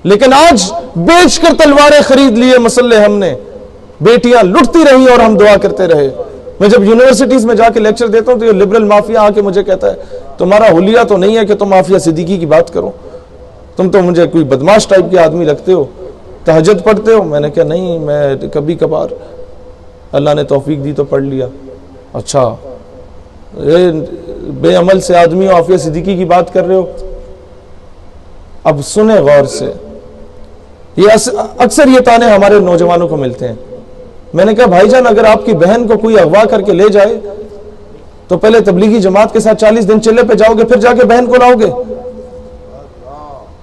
لیکن آج بیچ کر تلواریں خرید لیے مسلح ہم نے، بیٹیاں لٹتی رہی اور ہم دعا کرتے رہے۔ میں جب یونیورسٹیز میں جا کے لیکچر دیتا ہوں تو یہ لبرل مافیا آ کے مجھے کہتا ہے تمہارا حلیہ تو نہیں ہے کہ تم مافیا صدیقی کی بات کرو، تم تو مجھے کوئی بدماش ٹائپ کے آدمی لگتے ہو، تہجد پڑھتے ہو؟ میں نے کہا نہیں، میں کبھی کبھار اللہ نے توفیق دی تو پڑھ لیا۔ اچھا، بے عمل سے آدمی ہو، عافیہ صدیقی کی بات کر رہے ہو؟ اب سنیں غور سے، یہ اکثر یہ تانے ہمارے نوجوانوں کو ملتے ہیں۔ میں نے کہا بھائی جان، اگر آپ کی بہن کو کوئی اغوا کر کے لے جائے تو پہلے تبلیغی جماعت کے ساتھ 40 دن چلے پہ جاؤ گے، پھر جا کے بہن کو لاؤ گے؟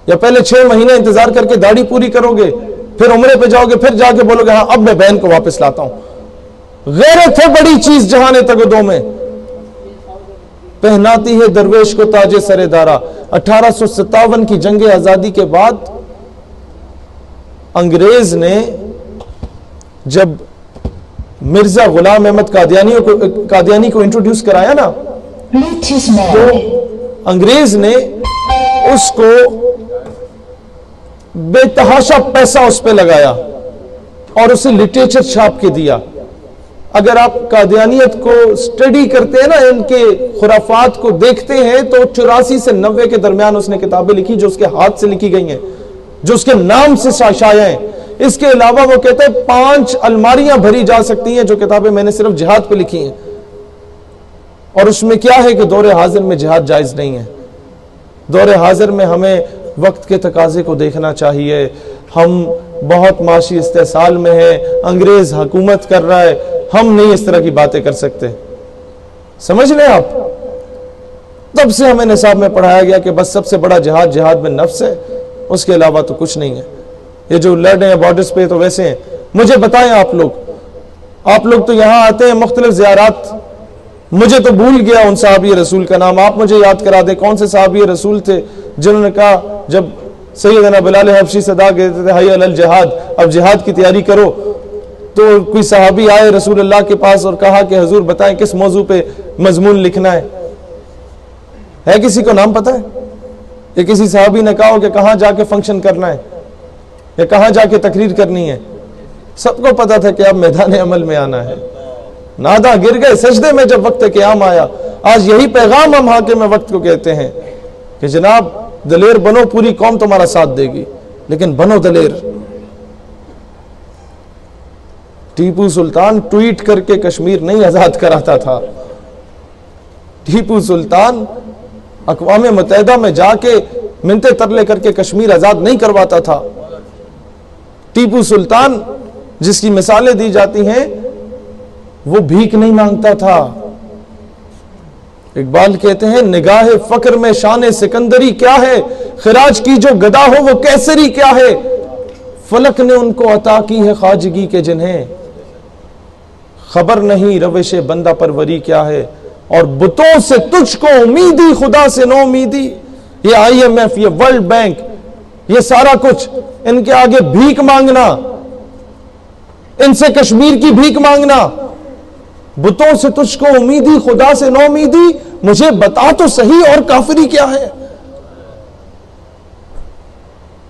یا پہلے 6 مہینے انتظار کر کے داڑھی پوری کرو گے، پھر عمرے پہ جاؤ گے، پھر جا کے بولو گے ہاں اب میں بہن کو واپس لاتا ہوں؟ غیرت ہے بڑی چیز جہاں تگدوں میں، پہناتی ہے درویش کو تاج سر دارا۔ 1857 کی جنگ آزادی کے بعد انگریز نے جب مرزا غلام احمد قادیانی کو انٹروڈیوس کرایا نا، تو انگریز نے اس کو بے تحاشا پیسہ اس پہ لگایا اور اسے لٹریچر چھاپ کے دیا۔ اگر آپ قادیانیت کو سٹڈی کرتے ہیں نا، ان کے خرافات کو دیکھتے ہیں، تو 84 سے 90 کے درمیان اس نے کتابیں لکھی جو اس کے ہاتھ سے لکھی گئی ہیں، جو اس کے نام سے شائع ہیں۔ اس کے علاوہ وہ کہتے ہیں 5 الماریاں بھری جا سکتی ہیں جو کتابیں میں نے صرف جہاد پہ لکھی ہیں، اور اس میں کیا ہے کہ دور حاضر میں جہاد جائز نہیں ہے۔ دور حاضر میں ہمیں وقت کے تقاضے کو دیکھنا چاہیے۔ ہم بہت معاشی استحصال میں ہیں، انگریز حکومت کر رہا ہے، ہم نہیں اس طرح کی باتیں کر سکتے۔ سمجھ لیں آپ، تب سے ہمیں نصاب میں پڑھایا گیا کہ بس سب سے بڑا جہاد میں نفس ہے، اس کے علاوہ تو کچھ نہیں ہے۔ یہ جو لڑ رہے ہیں بارڈرز پہ تو ویسے ہیں۔ مجھے بتائیں آپ لوگ تو یہاں آتے ہیں مختلف زیارات، مجھے تو بھول گیا ان صحابی رسول کا نام، آپ مجھے یاد کرا دیں کون سے صحابی رسول تھے جنہوں نے کہا جب سیدنا بلال حبشی صدا کہتے تھے حی علی الجہاد، اب جہاد کی تیاری کرو، تو کوئی صحابی آئے رسول اللہ کے پاس اور کہا کہ حضور بتائیں کس موضوع پہ مضمون لکھنا ہے کسی کو نام پتہ ہے؟ یا کسی صحابی نے کہا ہو کہ کہاں جا کے فنکشن کرنا ہے یا کہاں جا کے تقریر کرنی ہے؟ سب کو پتا تھا کہ اب میدان عمل میں آنا ہے۔ نادا گر گئے سجدے میں جب وقت قیام آیا۔ آج یہی پیغام ہم حاکم وقت کو کہتے ہیں کہ جناب دلیر بنو، پوری قوم تمہارا ساتھ دے گی، لیکن بنو دلیر۔ ٹیپو سلطان ٹویٹ کر کے کشمیر نہیں آزاد کراتا تھا، ٹیپو سلطان اقوام متحدہ میں جا کے منتیں ترلے کر کے کشمیر آزاد نہیں کرواتا تھا۔ ٹیپو سلطان جس کی مثالیں دی جاتی ہیں وہ بھیک نہیں مانگتا تھا۔ اقبال کہتے ہیں نگاہ فقر میں شان سکندری کیا ہے، خراج کی جو گدا ہو وہ کیسری کیا ہے، فلک نے ان کو عطا کی ہے خواجگی کے جنہیں، خبر نہیں روش بندہ پروری کیا ہے، اور بتوں سے تجھ کو امیدی خدا سے نو امیدی۔ یہ IMF، یہ ورلڈ بینک، یہ سارا کچھ ان کے آگے بھیک مانگنا، ان سے کشمیر کی بھیک مانگنا، بتوں سے تجھ کو امیدی خدا سے نو امیدی، مجھے بتا تو صحیح اور کافری کیا ہے۔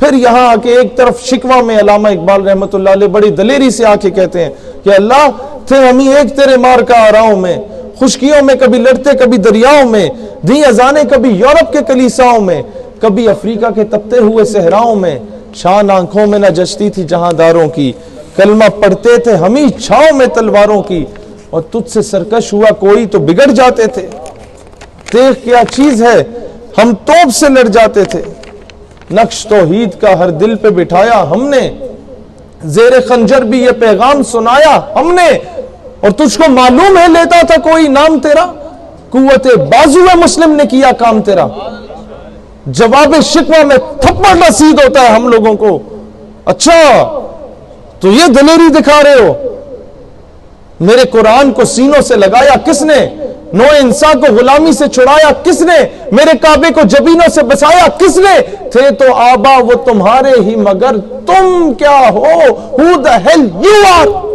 پھر یہاں آ کے ایک طرف شکوہ میں علامہ اقبال رحمت اللہ علیہ بڑی دلیری سے آ کے کہتے ہیں کہ اللہ تھے ہمیں ایک تیرے مار کا آراؤں میں، خشکیوں میں کبھی لڑتے کبھی دریاؤں میں، دی اذانیں کبھی یورپ کے کلیساؤں میں، کبھی افریقہ کے تپتے ہوئے صحراؤں میں، شان آنکھوں میں نہ جچتی تھی جہاں داروں کی، کلمہ پڑھتے تھے ہمیں چھاؤں میں تلواروں کی، اور تجھ سے سرکش ہوا کوئی تو بگڑ جاتے تھے، دیکھ کیا چیز ہے ہم توپ سے لڑ جاتے تھے، نقش توحید کا ہر دل پہ بٹھایا ہم نے، زیر خنجر بھی یہ پیغام سنایا ہم نے، اور تجھ کو معلوم ہے لیتا تھا کوئی نام تیرا، قوت بازو مسلم نے کیا کام تیرا۔ جواب شکوہ میں تھپڑ رسید ہوتا ہے ہم لوگوں کو۔ اچھا تو یہ دلیری دکھا رہے ہو، میرے قرآن کو سینوں سے لگایا کس نے، نو انسان کو غلامی سے چھڑایا کس نے، میرے کعبے کو جبینوں سے بسایا کس نے، تھے تو آبا وہ تمہارے ہی مگر تم کیا ہو، who the hell you are۔